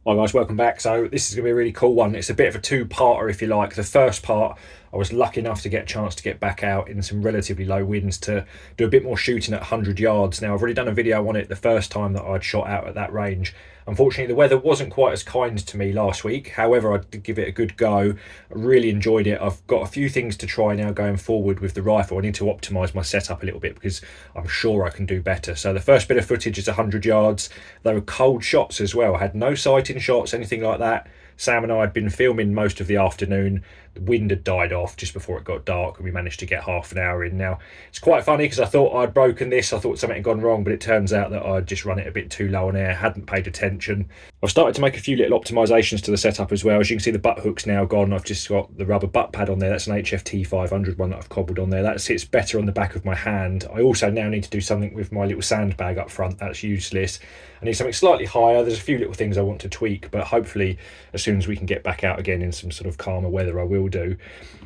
Hi guys, welcome back. So this is going to be a really cool one. It's a bit of a two-parter if you like. The first part, I was lucky enough to get a chance to get back out in some relatively low winds to do a bit more shooting at 100 yards. Now I've already done a video on it the first time that I'd shot out at that range. Unfortunately, the weather wasn't quite as kind to me last week. However, I did give it a good go. I really enjoyed it. I've got a few things to try now going forward with the rifle. I need to optimise my setup a little bit because I'm sure I can do better. So the first bit of footage is 100 yards. They were cold shots as well. I had no sighting shots, anything like that. Sam and I had been filming most of the afternoon. The wind had died off just before it got dark, and we managed to get half an hour in. Now, it's quite funny because I thought I'd broken this. I thought something had gone wrong, but it turns out that I'd just run it a bit too low on air, hadn't paid attention. I've started to make a few little optimisations to the setup as well. As you can see, the butt hook's now gone. I've just got the rubber butt pad on there. That's an HFT 500 one that I've cobbled on there. That sits better on the back of my hand. I also now need to do something with my little sandbag up front. That's useless. I need something slightly higher. There's a few little things I want to tweak, but hopefully as soon as we can get back out again in some sort of calmer weather, I will do.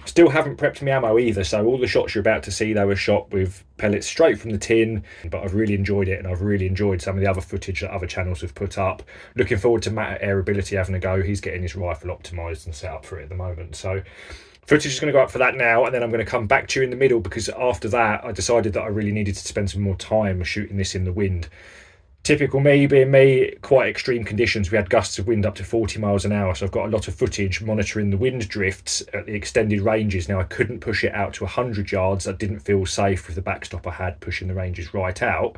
Still haven't prepped my ammo either, so all the shots you're about to see, they were shot with pellets straight from the tin, but I've really enjoyed it, and I've really enjoyed some of the other footage that other channels have put up. Looking forward to Matt at Airability having a go. He's getting his rifle optimised and set up for it at the moment, so footage is going to go up for that now, and then I'm going to come back to you in the middle because after that I decided that I really needed to spend some more time shooting this in the wind. Typical me being me, quite extreme conditions. We had gusts of wind up to 40 miles an hour, so I've got a lot of footage monitoring the wind drifts at the extended ranges. Now I couldn't push it out to 100 yards. I didn't feel safe with the backstop I had pushing the ranges right out,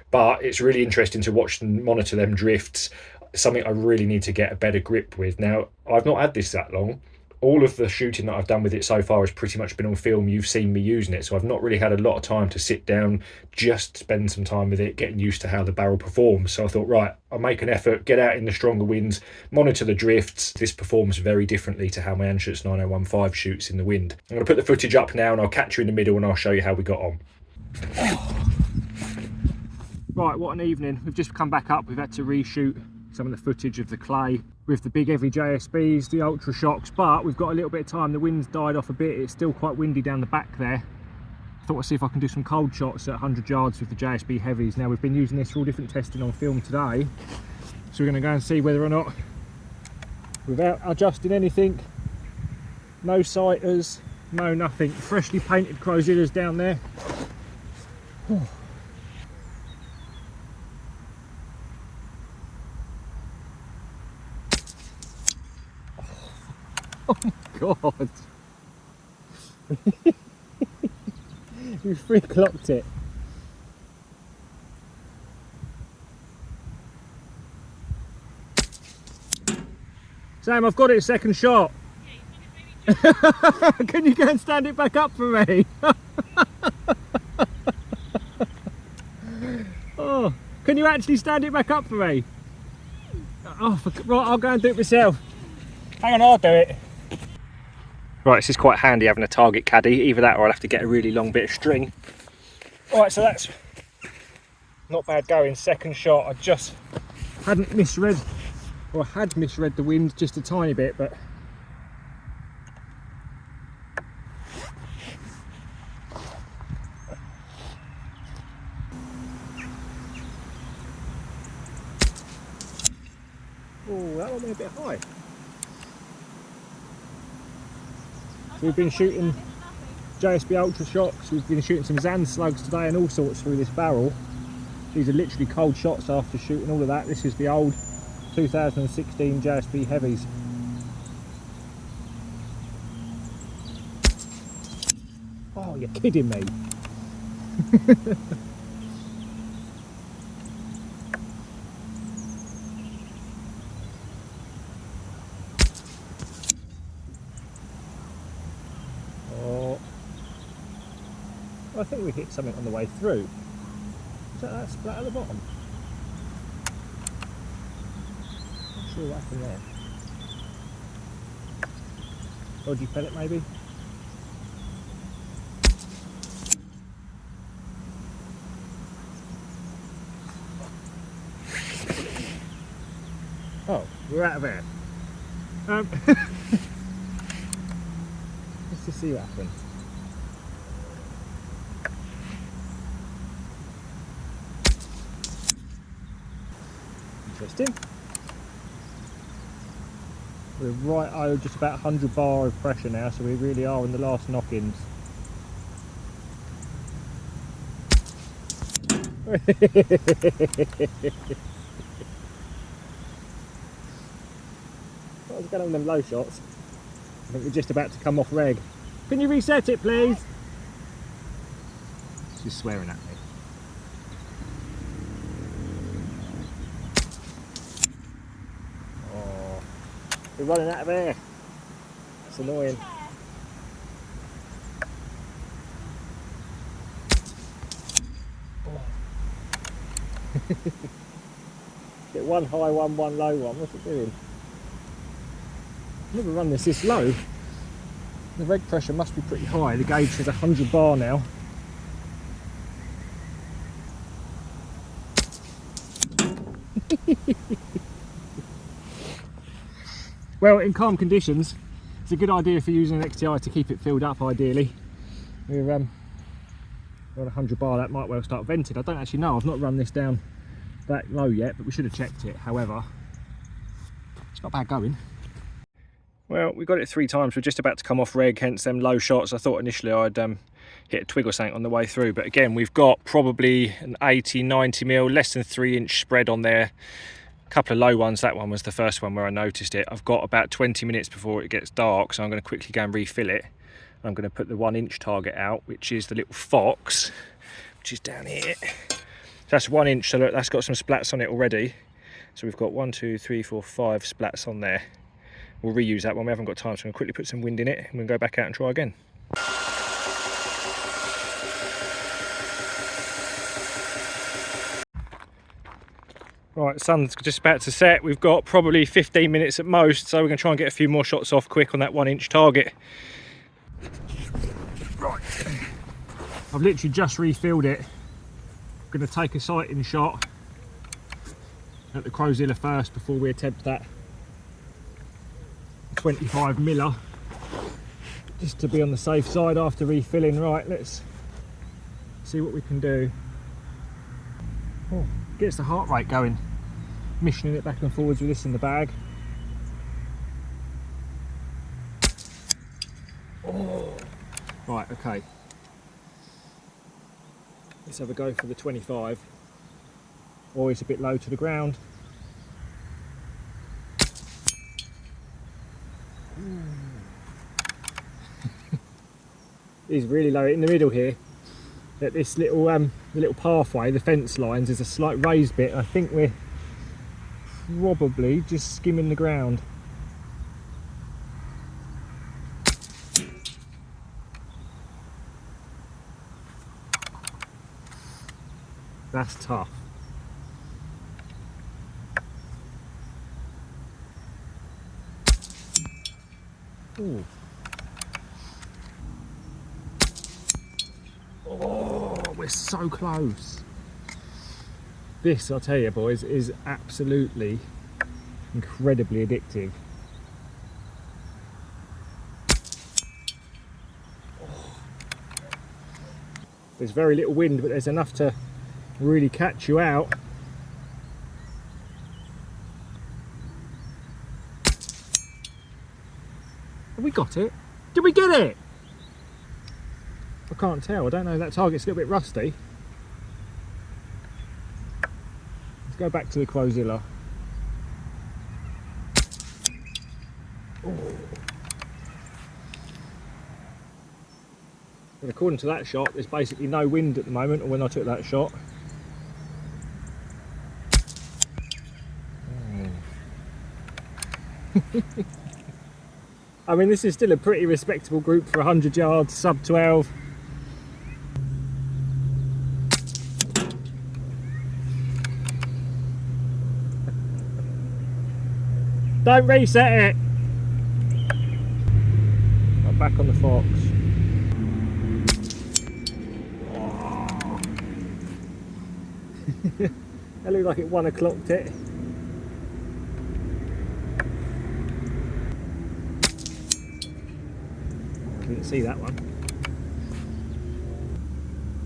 but it's really interesting to watch and monitor them drifts. Something I really need to get a better grip with. Now I've not had this that long. All of the shooting that I've done with it so far has pretty much been on film. You've seen me using it, so I've not really had a lot of time to sit down, just spend some time with it, getting used to how the barrel performs. So I thought, right, I'll make an effort, get out in the stronger winds, monitor the drifts. This performs very differently to how my Anschutz 9015 shoots in the wind. I'm going to put the footage up now and I'll catch you in the middle and I'll show you how we got on. Right, what an evening. We've just come back up. We've had to reshoot some of the footage of the clay with the big heavy JSBs, the Ultra Shocks, but we've got a little bit of time. The wind's died off a bit. It's still quite windy down the back there. I thought I'd see if I can do some cold shots at 100 yards with the JSB heavies. Now we've been using this for all different testing on film today, so we're going to go and see whether or not, without adjusting anything, no sighters, no nothing, freshly painted crozillas down there. Oh my god! You freak locked it. Sam, I've got it, second shot. Can you go and stand it back up for me? Oh, can you actually stand it back up for me? Oh, right, I'll go and do it myself. Hang on, I'll do it. Right, this is quite handy having a target caddy. Either that or I'll have to get a really long bit of string. Alright, so that's not bad going. Second shot, I just hadn't misread, or had misread the wind just a tiny bit, but oh, that one went a bit high. So we've been shooting JSB Ultra Shocks, we've been shooting some Zan slugs today and all sorts through this barrel. These are literally cold shots after shooting all of that. This is the old 2016 JSB heavies. Oh, you're kidding me. I think we hit something on the way through. Is that splat at the bottom? Not sure what happened there. Dodgy pellet maybe? Oh, we're out of air. Let's just see what happens. Interesting. We're right over just about 100 bar of pressure now, so we really are in the last knock-ins. What's going on with them low shots? I think we're just about to come off reg. Can you reset it, please? She's swearing at me. Oh, we're running out of air. It's annoying. Get one high one, one low one. What's it doing? I've never run this low. The reg pressure must be pretty high. The gauge says 100 bar now. Well, in calm conditions, it's a good idea for using an XTI to keep it filled up ideally. We're on 100 bar, that might well start vented. I don't actually know, I've not run this down that low yet, but we should have checked it. However, it's not bad going. Well, we got it 3 times. We're just about to come off reg, hence them low shots. I thought initially I'd hit a twig or something on the way through, but again, we've got probably an 80-90 less than 3-inch spread on there. A couple of low ones. That one was the first one where I noticed it. I've got about 20 minutes before it gets dark, so I'm going to quickly go and refill it. I'm going to put the 1-inch target out, which is the little fox, which is down here. So that's 1 inch, so look, that's got some splats on it already. So we've got 1, 2, 3, 4, 5 splats on there. We'll reuse that one. We haven't got time, so I'm going to quickly put some wind in it and we'll go back out and try again. Right, sun's just about to set. We've got probably 15 minutes at most, so we're going to try and get a few more shots off quick on that 1-inch target. Right, I've literally just refilled it. I'm going to take a sighting shot at the Crowzilla first before we attempt that 25 miller, just to be on the safe side after refilling. Right, let's see what we can do. Oh, gets the heart rate going, missioning it back and forwards with this in the bag. Oh. Right, okay, let's have a go for the 25. Always a bit low to the ground. Is really low in the middle here. At this little the little pathway, the fence lines, there's a slight raised bit. I think we're probably just skimming the ground. That's tough. Ooh. Oh, we're so close. This, I'll tell you boys, is absolutely incredibly addictive. Oh. There's very little wind, but there's enough to really catch you out. Have we got it? Did we get it? I can't tell. I don't know. That target's a little bit rusty. Let's go back to the Crowzilla. Oh. And according to that shot, there's basically no wind at the moment, or when I took that shot. Oh. I mean, this is still a pretty respectable group for 100 yards, sub 12. Don't reset it. I'm back on the fox. Oh. That looked like it 1 o'clocked it. Didn't see that one.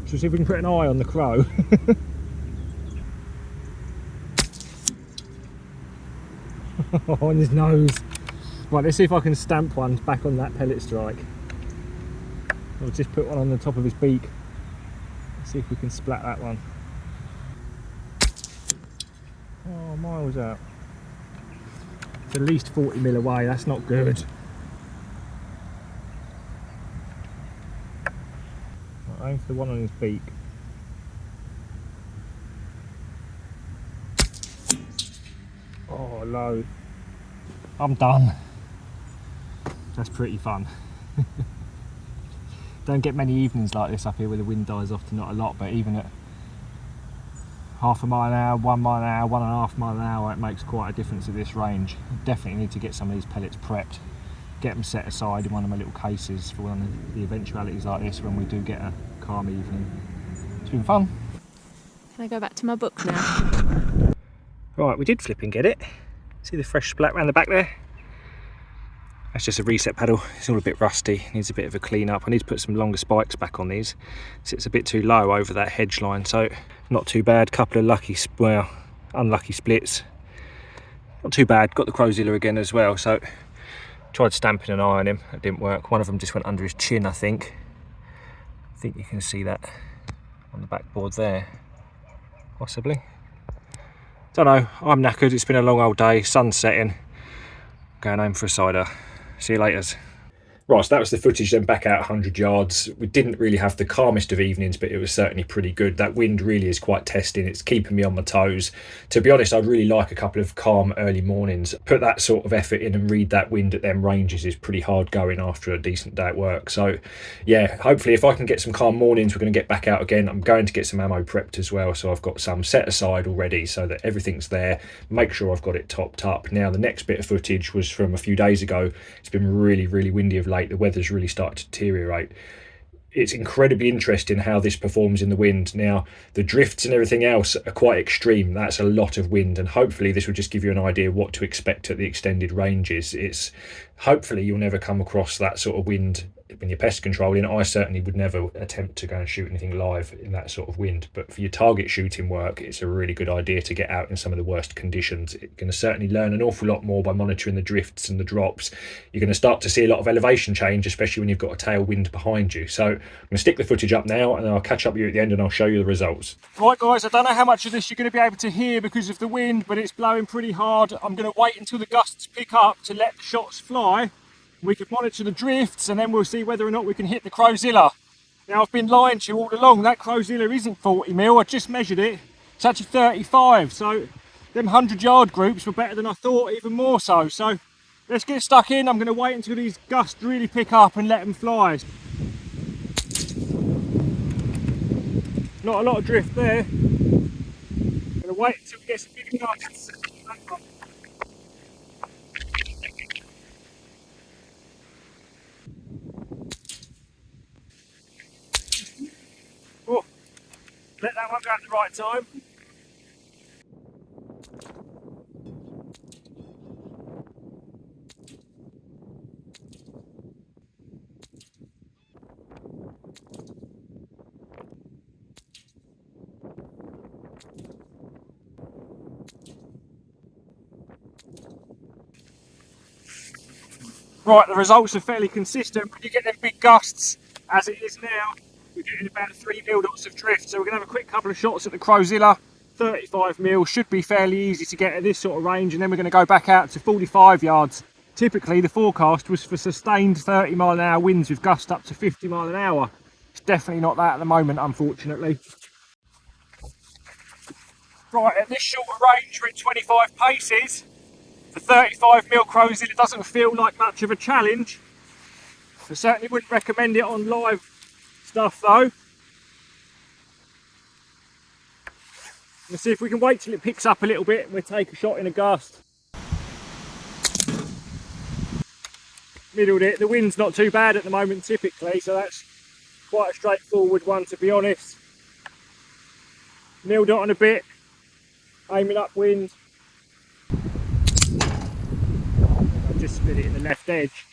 Should we see if we can put an eye on the crow? On his nose. Right, let's see if I can stamp one back on that pellet strike. I'll just put one on the top of his beak. Let's see if we can splat that one. Oh, miles out. It's at least 40 mil away, that's not good. Right, aim for the one on his beak. Oh, low. I'm done. That's pretty fun. Don't get many evenings like this up here where the wind dies off to not a lot, but even at half a mile an hour, 1 mile an hour, 1.5 mile an hour, it makes quite a difference at this range. Definitely need to get some of these pellets prepped, get them set aside in one of my little cases for one of the eventualities like this when we do get a calm evening. It's been fun. Can I go back to my book now? Right, we did flip and get it. See the fresh splat around the back there? That's just a reset paddle. It's all a bit rusty, needs a bit of a clean up. I need to put some longer spikes back on these. So it's a bit too low over that hedge line, so not too bad. Couple of lucky, well, unlucky splits. Not too bad. Got the Crowzilla again as well, so tried stamping an eye on him. It didn't work. One of them just went under his chin, I think. I think you can see that on the backboard there, possibly. Don't know, I'm knackered. It's been a long old day, sun's setting. Going home for a cider. See you later. Right, so that was the footage then back out 100 yards. We didn't really have the calmest of evenings, but it was certainly pretty good. That wind really is quite testing. It's keeping me on my toes. To be honest, I'd really like a couple of calm early mornings. Put that sort of effort in and read that wind at them ranges is pretty hard going after a decent day at work. So yeah, hopefully if I can get some calm mornings, we're going to get back out again. I'm going to get some ammo prepped as well. So I've got some set aside already so that everything's there. Make sure I've got it topped up. Now, the next bit of footage was from a few days ago. It's been really, really windy of late. The weather's really started to deteriorate. It's incredibly interesting how this performs in the wind. Now, the drifts and everything else are quite extreme. That's a lot of wind, and hopefully this will just give you an idea what to expect at the extended ranges. It's hopefully you'll never come across that sort of wind when you're pest controlling. I certainly would never attempt to go and shoot anything live in that sort of wind, but for your target shooting work, it's a really good idea to get out in some of the worst conditions. You're going to certainly learn an awful lot more by monitoring the drifts and the drops. You're going to start to see a lot of elevation change, especially when you've got a tailwind behind you. So I'm going to stick the footage up now and I'll catch up with you at the end and I'll show you the results. Right guys, I don't know how much of this you're going to be able to hear because of the wind, but it's blowing pretty hard. I'm going to wait until the gusts pick up to let the shots fly. We can monitor the drifts and then we'll see whether or not we can hit the Crowzilla. Now, I've been lying to you all along, that Crowzilla isn't 40 mil, I just measured it. It's actually 35, so them 100-yard groups were better than I thought, even more so. So let's get stuck in. I'm going to wait until these gusts really pick up and let them fly. Not a lot of drift there. I'm going to wait until we get some big gusts. Oh, let that one go at the right time. Right, the results are fairly consistent. When you get them big gusts, as it is now, we're getting about 3 mil knots of drift. So we're going to have a quick couple of shots at the Crowzilla. 35 mil should be fairly easy to get at this sort of range, and then we're going to go back out to 45 yards. Typically, the forecast was for sustained 30 mile an hour winds with gusts up to 50 mile an hour. It's definitely not that at the moment, unfortunately. Right, at this shorter range, we're at 25 paces. The 35 mil Crowzilla doesn't feel like much of a challenge. I certainly wouldn't recommend it on live stuff though. Let's see if we can wait till it picks up a little bit and we'll take a shot in a gust. Middled it. The wind's not too bad at the moment typically, so that's quite a straightforward one to be honest. Milled it on a bit, aiming upwind. I've just split it in the left edge.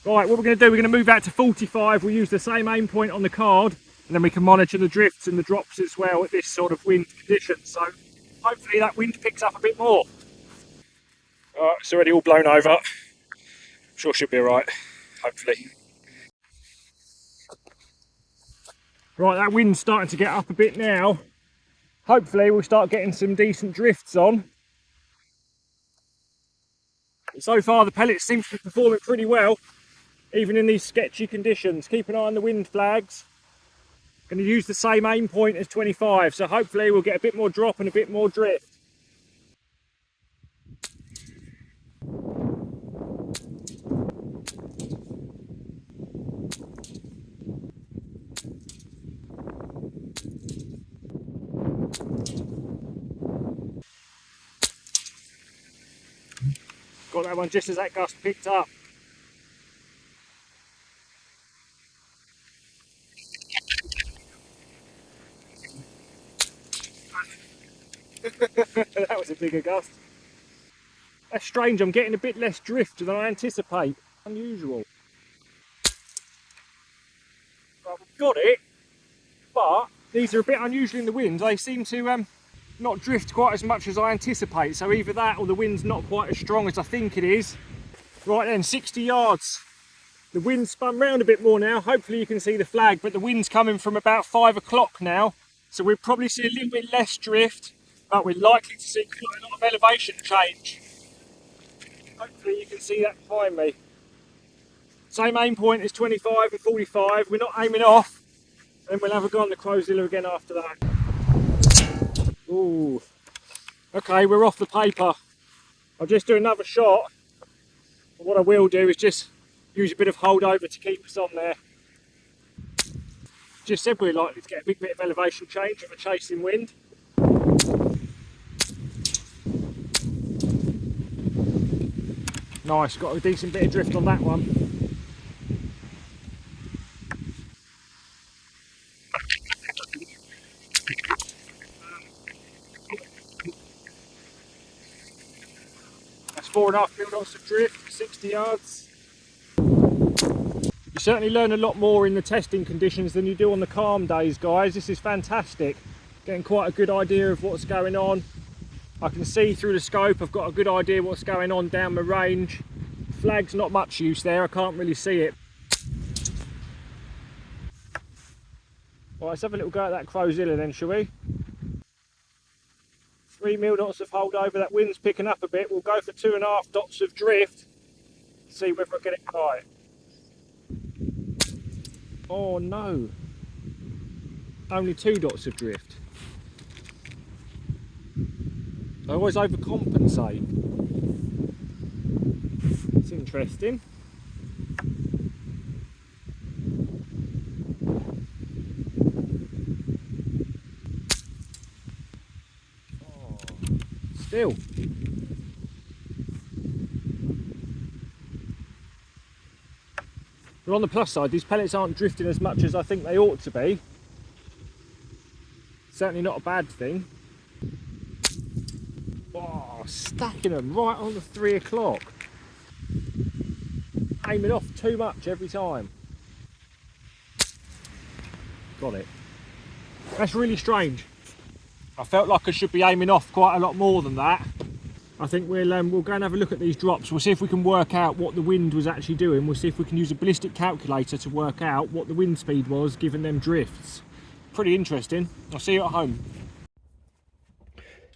Right, what we're going to do, we're going to move out to 45. We'll use the same aim point on the card, and then we can monitor the drifts and the drops as well at this sort of wind condition. So hopefully that wind picks up a bit more. It's already all blown over. I'm sure she'll be alright, hopefully. Right, that wind's starting to get up a bit now. Hopefully we'll start getting some decent drifts on. So far the pellets seem to be performing pretty well, even in these sketchy conditions. Keep an eye on the wind flags. Going to use the same aim point as 25, so hopefully we'll get a bit more drop and a bit more drift. Got that one just as that gust picked up. That was a bigger gust. That's strange, I'm getting a bit less drift than I anticipate. Unusual. Right, we've got it, but these are a bit unusual in the wind. They seem to not drift quite as much as I anticipate, so either that or the wind's not quite as strong as I think it is. Right then, 60 yards. The wind's spun round a bit more now. Hopefully you can see the flag, but the wind's coming from about 5 o'clock now, so we'll probably see a little bit less drift, but we're likely to see quite a lot of elevation change. Hopefully you can see that behind me. Same aim point as 25 and 45. We're not aiming off, and then we'll have a go on the Crowzilla again after that. Ooh. Okay, we're off the paper. I'll just do another shot. But what I will do is just use a bit of holdover to keep us on there. Just said we're likely to get a big bit of elevation change with a chasing wind. Nice, got a decent bit of drift on that one. That's 4.5 mil knots of drift, 60 yards. You certainly learn a lot more in the testing conditions than you do on the calm days, guys. This is fantastic. Getting quite a good idea of what's going on. I can see through the scope, I've got a good idea what's going on down the range. Flag's not much use there, I can't really see it. Right, let's have a little go at that Crowzilla then, shall we? 3 mil knots of holdover, that wind's picking up a bit. We'll go for 2.5 dots of drift. See whether I get it right. Oh no, only 2 dots of drift. I always overcompensate. It's interesting. Oh, still. But on the plus side, these pellets aren't drifting as much as I think they ought to be. Certainly not a bad thing. Oh, stacking them right on the 3 o'clock. Aiming off too much every time. Got it. That's really strange. I felt like I should be aiming off quite a lot more than that. I think we'll go and have a look at these drops. We'll see if we can work out what the wind was actually doing. We'll see if we can use a ballistic calculator to work out what the wind speed was given them drifts. Pretty interesting. I'll see you at home.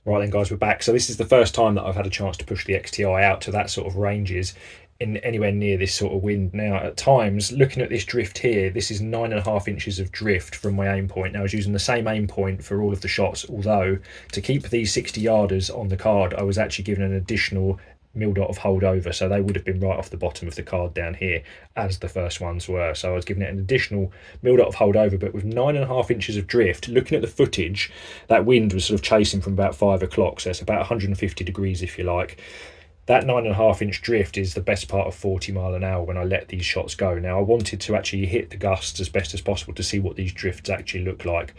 Right then guys, we're back. So this is the first time that I've had a chance to push the XTI out to that sort of ranges in anywhere near this sort of wind. Now at times, looking at this drift here, this is 9.5 inches of drift from my aim point. Now I was using the same aim point for all of the shots, although to keep these 60 yarders on the card, I was actually given an additional mil dot of holdover, so they would have been right off the bottom of the card down here as the first ones were. So I was giving it an additional mil dot of holdover, but with 9.5 inches of drift. Looking at the footage, that wind was sort of chasing from about 5 o'clock, so it's about 150 degrees if you like. That 9.5 inch drift is the best part of 40 mile an hour when I let these shots go. Now I wanted to actually hit the gusts as best as possible to see what these drifts actually look like.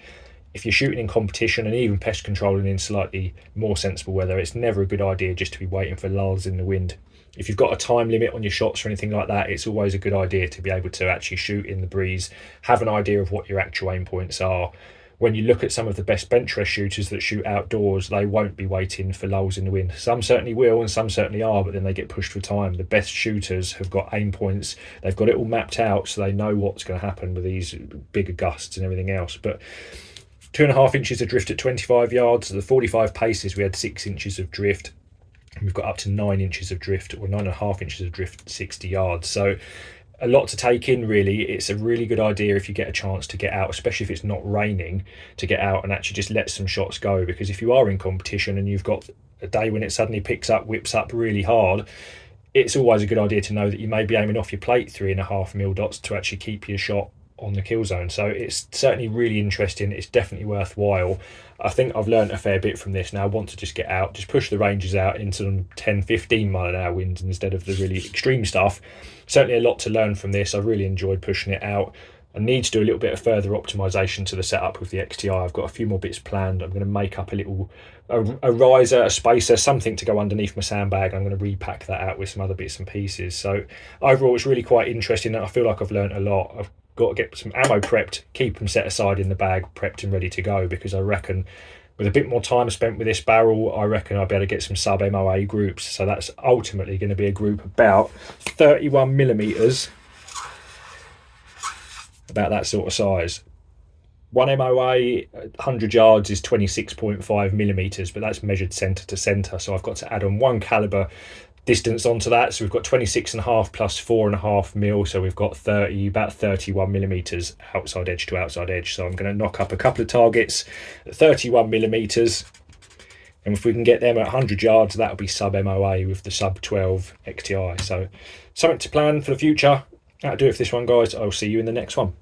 If you're shooting in competition and even pest controlling in slightly more sensible weather, it's never a good idea just to be waiting for lulls in the wind. If you've got a time limit on your shots or anything like that, it's always a good idea to be able to actually shoot in the breeze, have an idea of what your actual aim points are, when you look at some of the best bench rest shooters that shoot outdoors, they won't be waiting for lulls in the wind. Some certainly will, and some certainly are, but then they get pushed for time. The best shooters have got aim points. They've got it all mapped out, so they know what's going to happen with these bigger gusts and everything else. But 2.5 inches of drift at 25 yards. The 45 paces, we had 6 inches of drift. We've got up to 9 inches of drift, or 9.5 inches of drift at 60 yards. So a lot to take in, really. It's a really good idea if you get a chance to get out, especially if it's not raining, to get out and actually just let some shots go. Because if you are in competition and you've got a day when it suddenly picks up, whips up really hard, it's always a good idea to know that you may be aiming off your plate 3.5mm dots to actually keep your shot on the kill zone. So it's certainly really interesting. It's definitely worthwhile. I think I've learned a fair bit from this. Now I want to just get out, just push the ranges out into some 10-15 mile an hour winds instead of the really extreme stuff. Certainly a lot to learn from this. I really enjoyed pushing it out. I need to do a little bit of further optimization to the setup with the XTI. I've got a few more bits planned. I'm going to make up a riser, a spacer, something to go underneath my sandbag. I'm going to repack that out with some other bits and pieces. So overall, it's really quite interesting. I feel like I've learned a lot. I've got to get some ammo prepped, keep them set aside in the bag, prepped and ready to go, because I reckon with a bit more time spent with this barrel, I reckon I'll be able to get some sub MOA groups. So that's ultimately going to be a group about 31mm, about that sort of size. One MOA 100 yards is 26.5mm, but that's measured centre to centre. So I've got to add on 1 calibre distance onto that. So we've got 26.5 plus 4.5mm. So we've got about 31mm outside edge to outside edge. So I'm going to knock up a couple of targets at 31mm. And if we can get them at 100 yards, that'll be sub MOA with the sub 12 XTI. So something to plan for the future. That'll do it for this one, guys. I'll see you in the next one.